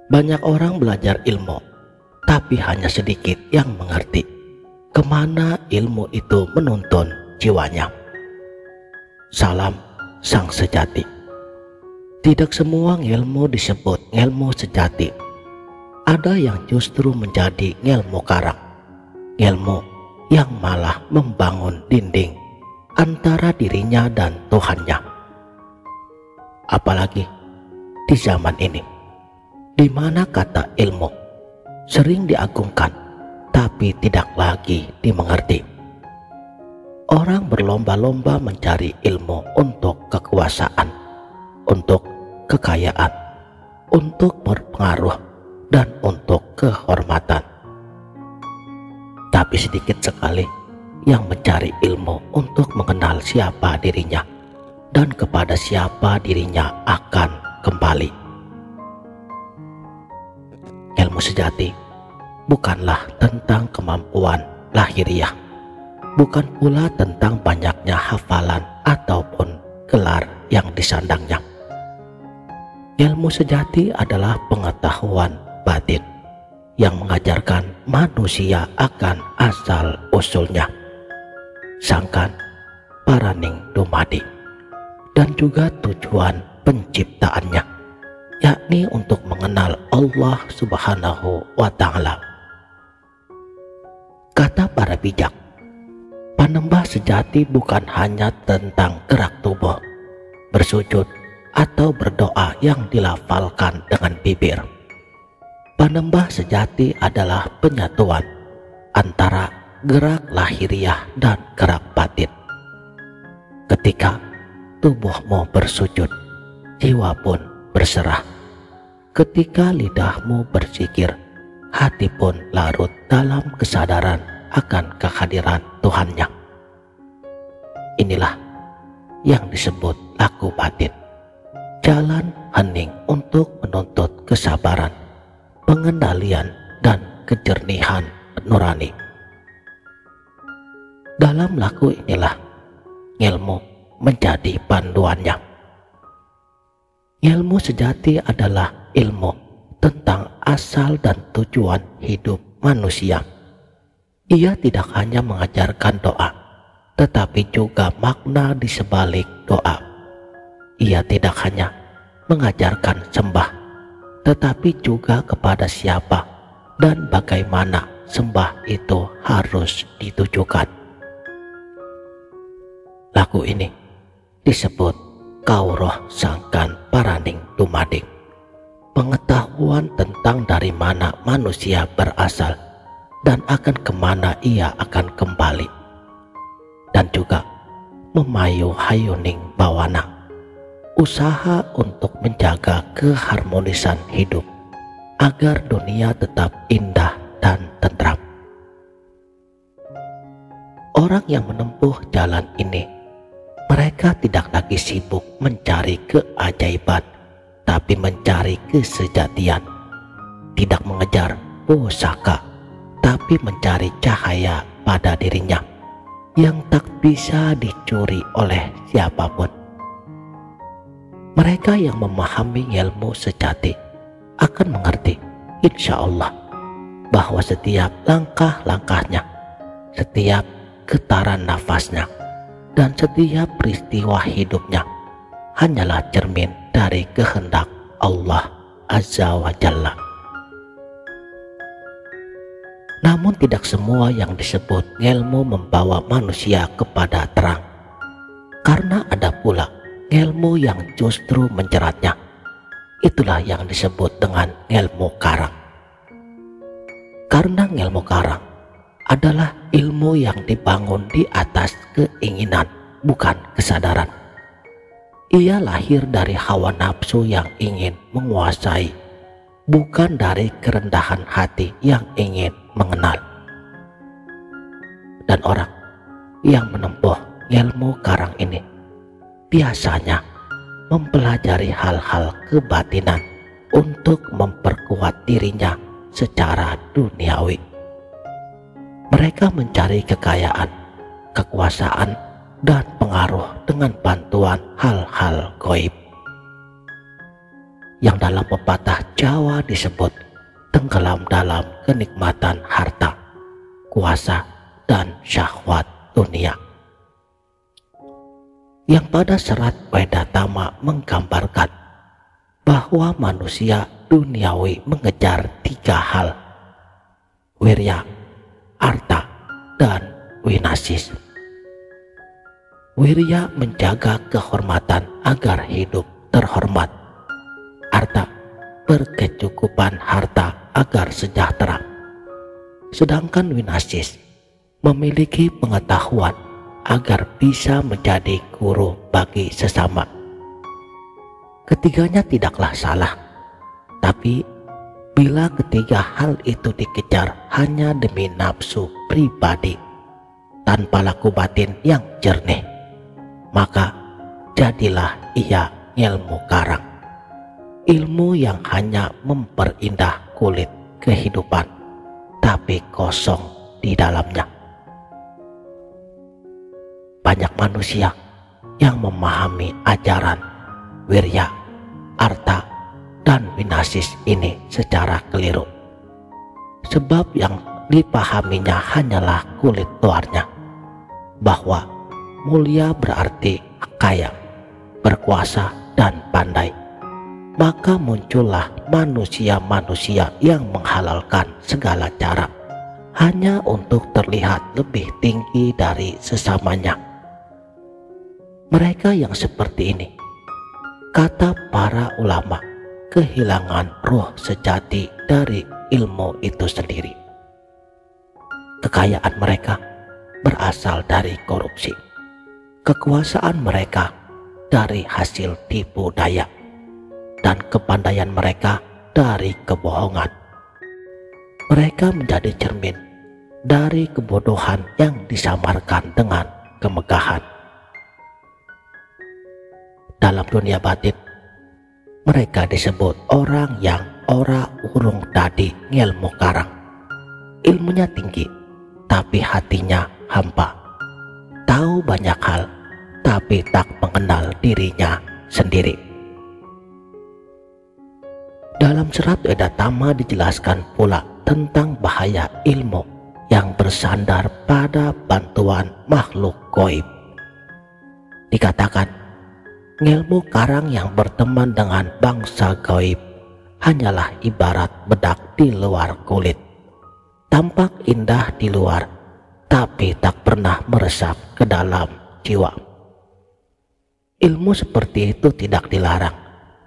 Banyak orang belajar ilmu, tapi hanya sedikit yang mengerti kemana ilmu itu menuntun jiwanya. Salam sang sejati. Tidak semua ilmu disebut ilmu sejati. Ada yang justru menjadi ilmu karang, ilmu yang malah membangun dinding antara dirinya dan Tuhannya. Apalagi di zaman ini, di mana kata ilmu sering diagungkan tapi tidak lagi dimengerti. Orang berlomba-lomba mencari ilmu untuk kekuasaan, untuk kekayaan, untuk berpengaruh, dan untuk kehormatan. Tapi sedikit sekali yang mencari ilmu untuk mengenal siapa dirinya dan kepada siapa dirinya akan kembali. Ilmu sejati bukanlah tentang kemampuan lahiriah, bukan pula tentang banyaknya hafalan ataupun gelar yang disandangnya. Ilmu sejati adalah pengetahuan batin yang mengajarkan manusia akan asal-usulnya, sangkan paraning dumadi, dan juga tujuan penciptaannya, yakni untuk mengenal Allah Subhanahu wa Ta'ala. Kata para bijak, penyembah sejati bukan hanya tentang gerak tubuh, bersujud, atau berdoa yang dilafalkan dengan bibir. Penyembah sejati adalah penyatuan antara gerak lahiriah dan gerak batin. Ketika tubuhmu bersujud, jiwa pun berserah. Ketika lidahmu berzikir, hati pun larut dalam kesadaran akan kehadiran Tuhannya. Inilah yang disebut laku batin, jalan hening untuk menuntut kesabaran, pengendalian, dan kejernihan nurani. Dalam laku inilah ilmu menjadi panduannya. Ilmu sejati adalah ilmu tentang asal dan tujuan hidup manusia. Ia tidak hanya mengajarkan doa, tetapi juga makna di sebalik doa. Ia tidak hanya mengajarkan sembah, tetapi juga kepada siapa dan bagaimana sembah itu harus ditujukan. Laku ini disebut kauroh sangkan paraning dumading, pengetahuan tentang dari mana manusia berasal dan akan kemana ia akan kembali, dan juga memayu hayuning bawana, usaha untuk menjaga keharmonisan hidup agar dunia tetap indah dan tentram. Orang yang menempuh jalan ini, mereka tidak lagi sibuk mencari keajaiban, tapi mencari kesejatian. Tidak mengejar pusaka, tapi mencari cahaya pada dirinya yang tak bisa dicuri oleh siapapun. Mereka yang memahami ilmu sejati akan mengerti, insya Allah, bahwa setiap langkah-langkahnya, setiap getaran nafasnya, dan setiap peristiwa hidupnya hanyalah cermin dari kehendak Allah Azza wa Jalla. Namun tidak semua yang disebut ilmu membawa manusia kepada terang, karena ada pula ilmu yang justru menjeratnya. Itulah yang disebut dengan ilmu karang. Karena ilmu karang adalah ilmu yang dibangun di atas keinginan, bukan kesadaran. Ia lahir dari hawa nafsu yang ingin menguasai, bukan dari kerendahan hati yang ingin mengenal. Dan orang yang menempuh ilmu karang ini biasanya mempelajari hal-hal kebatinan untuk memperkuat dirinya secara duniawi. Mereka mencari kekayaan, kekuasaan, dan pengaruh dengan bantuan hal-hal gaib. yang dalam pepatah Jawa disebut tenggelam dalam kenikmatan harta, kuasa, dan syahwat dunia. Yang pada serat Wedatama menggambarkan bahwa manusia duniawi mengejar 3 hal: wirya, arta, dan winasis. Wirya menjaga kehormatan agar hidup terhormat. Arta, berkecukupan harta agar sejahtera. Sedangkan winasis, memiliki pengetahuan agar bisa menjadi guru bagi sesama. Ketiganya tidaklah salah, tapi bila ketiga hal itu dikejar hanya demi nafsu pribadi tanpa laku batin yang jernih, maka jadilah ia ilmu karang, ilmu yang hanya memperindah kulit kehidupan tapi kosong di dalamnya. Banyak manusia yang memahami ajaran wirya, arta, dan winasis ini secara keliru, sebab yang dipahaminya hanyalah kulit luarnya, bahwa mulia berarti kaya, berkuasa, dan pandai. Maka muncullah manusia-manusia yang menghalalkan segala cara hanya untuk terlihat lebih tinggi dari sesamanya. Mereka yang seperti ini, kata para ulama, kehilangan ruh sejati dari ilmu itu sendiri. Kekayaan mereka berasal dari korupsi, kekuasaan mereka dari hasil tipu daya, dan kepandaian mereka dari kebohongan. Mereka menjadi cermin dari kebodohan yang disamarkan dengan kemegahan. Dalam dunia batin, mereka disebut orang yang ora urung tadi ngilmu karang. Ilmunya tinggi, tapi hatinya hampa. Tahu banyak hal, tapi tak mengenal dirinya sendiri. Dalam serat Wedatama dijelaskan pula tentang bahaya ilmu yang bersandar pada bantuan makhluk gaib. Dikatakan, ngilmu karang yang berteman dengan bangsa gaib hanyalah ibarat bedak di luar kulit. Tampak indah di luar, tapi tak pernah meresap ke dalam jiwa. Ilmu seperti itu tidak dilarang,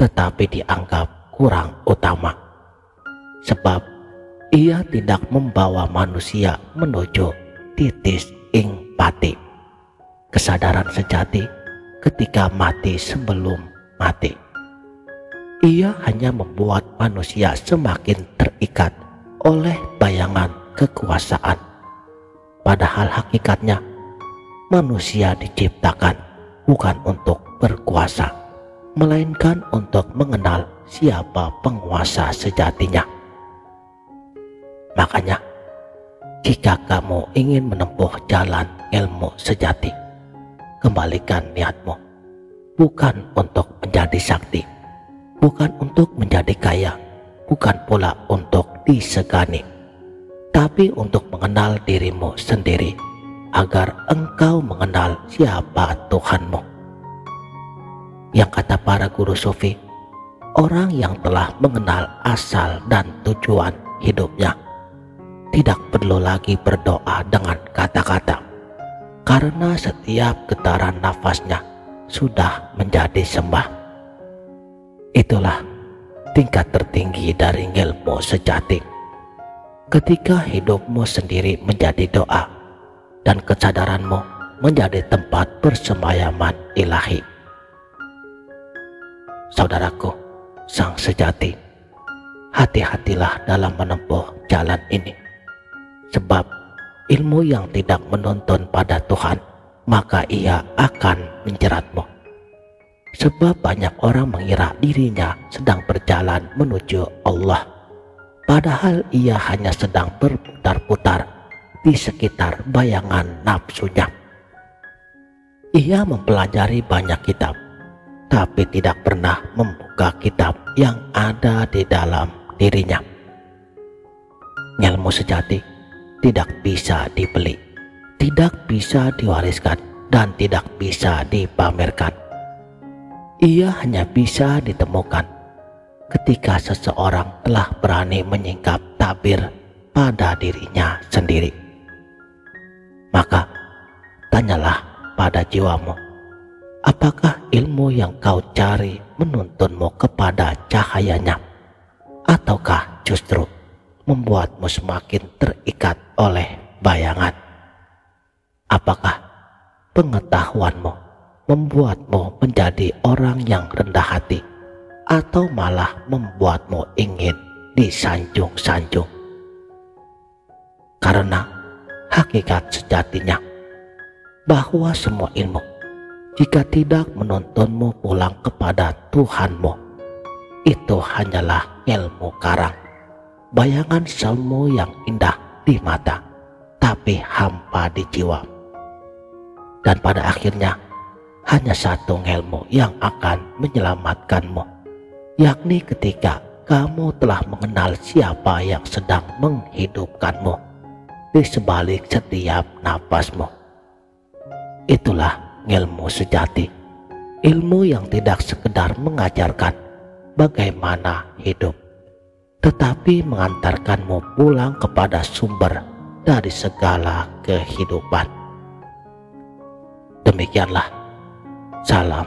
tetapi dianggap kurang utama, sebab ia tidak membawa manusia menuju titis ing pati, kesadaran sejati ketika mati sebelum mati. Ia hanya membuat manusia semakin terikat oleh bayangan kekuasaan. Padahal hakikatnya manusia diciptakan bukan untuk berkuasa, melainkan untuk mengenal siapa penguasa sejatinya. Makanya, jika kamu ingin menempuh jalan ilmu sejati, kembalikan niatmu, bukan untuk menjadi sakti, bukan untuk menjadi kaya, bukan pula untuk disegani, tapi untuk mengenal dirimu sendiri, agar engkau mengenal siapa Tuhanmu. Yang kata para guru sufi, orang yang telah mengenal asal dan tujuan hidupnya tidak perlu lagi berdoa dengan kata-kata, karena setiap getaran nafasnya sudah menjadi sembah. Itulah tingkat tertinggi dari ilmu sejati. Ketika hidupmu sendiri menjadi doa dan kesadaranmu menjadi tempat persemayaman ilahi. Saudaraku, sang sejati, hati-hatilah dalam menempuh jalan ini, sebab ilmu yang tidak menuntun pada Tuhan, maka ia akan menjeratmu. Sebab banyak orang mengira dirinya sedang berjalan menuju Allah, padahal ia hanya sedang berputar-putar di sekitar bayangan nafsunya. Ia mempelajari banyak kitab, tapi tidak pernah membuka kitab yang ada di dalam dirinya. Ilmu sejati tidak bisa dibeli, tidak bisa diwariskan, dan tidak bisa dipamerkan. Ia hanya bisa ditemukan ketika seseorang telah berani menyingkap tabir pada dirinya sendiri. Maka tanyalah pada jiwamu, apakah ilmu yang kau cari menuntunmu kepada cahayanya, ataukah justru membuatmu semakin terikat oleh bayangan? Apakah pengetahuanmu membuatmu menjadi orang yang rendah hati, atau malah membuatmu ingin disanjung-sanjung? Karena hakikat sejatinya bahwa semua ilmu, jika tidak menuntunmu pulang kepada Tuhanmu, itu hanyalah ilmu karang, bayangan semu yang indah di mata, tapi hampa di jiwa. Dan pada akhirnya hanya satu ilmu yang akan menyelamatkanmu, yakni ketika kamu telah mengenal siapa yang sedang menghidupkanmu di sebalik setiap napasmu. Itulah ilmu sejati, ilmu yang tidak sekedar mengajarkan bagaimana hidup, tetapi mengantarkanmu pulang kepada sumber dari segala kehidupan. Demikianlah, salam